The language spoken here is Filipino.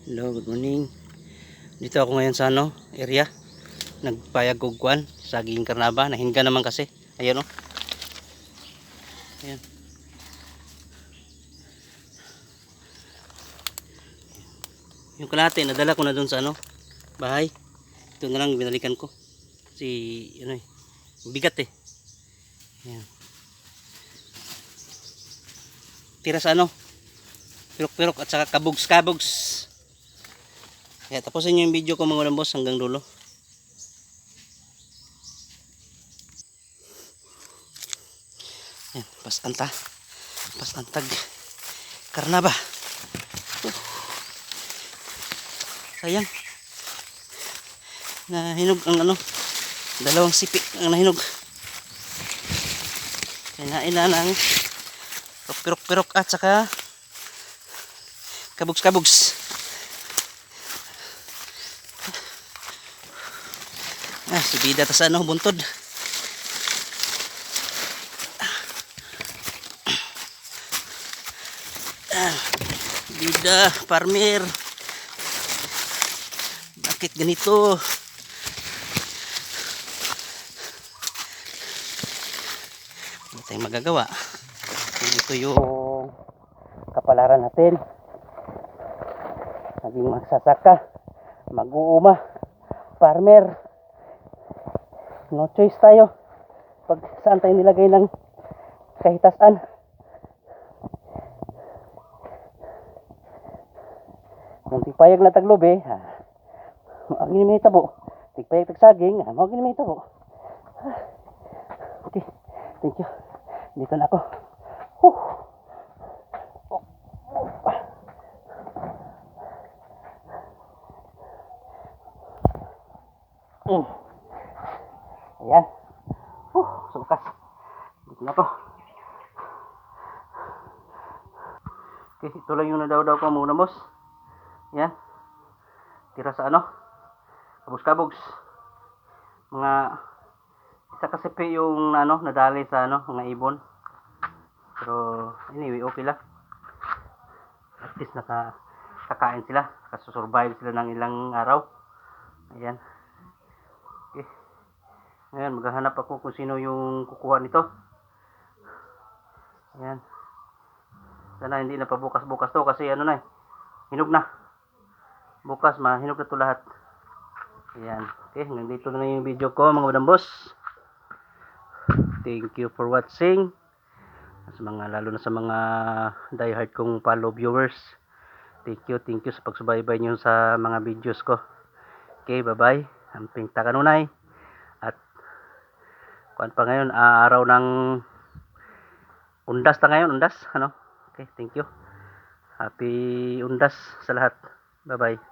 Hello, good morning. Dito ako ngayon sa area. Nagpayag og kuan, saging karnaba, nahinga naman kasi. Ayan oh. Ayan. Yung kalahati nadala ko na doon sa bahay. Ito na lang binalikan ko. Si bigat eh. Ayan. Tira sa pirok-pirok at saka kabugs-kabugs. Kaya tapusin nyo yung video ko mga boss hanggang dulo. Ayan, pasantag karnaba. Sayang. Nahinog ang dalawang sipi ang nahinog. Kinain na ng pirok-pirok at saka kabugs-kabugs. Si bida ta sa buntod. Bida, farmer. Bakit ganito? Hindi tayong magagawa. Ito yung kapalaran natin. Naging magsasaka, mag-uuma, farmer. No choice tayo pag saan tayo nilagay ng kahitasan. Kung tigpayag na taglobe, ang may tabo. Tigpayag tagsaging, mag may tabo. Okay, thank you. Dito na ako. Ayan. Sukas. Dito na ako. Okay, ito lang yung nadaw-daw ko muna, boss. Ayan. Tira sa kabugs-kabugs. Mga isa kasi yung nadali sa mga ibon. Pero anyway, okay lang. At least nakakain sila. Nakasurvive sila ng ilang araw. Ayan. Okay. Ayan, maghahanap ako kung sino yung kukuha nito. Ayan. Sana hindi na pa bukas-bukas to kasi hinog na. Bukas mahinog na to lahat. Ayan. Okay, hanggang dito na yung video ko mga madam boss. Thank you for watching. Lalo na sa mga diehard kong follow viewers. Thank you sa pagsubaybay nyo sa mga videos ko. Okay, bye-bye. Amping takanunay. At kuan pa ngayon, araw ng undas ta ngayon, undas. Okay, thank you. Happy undas sa lahat. Bye-bye.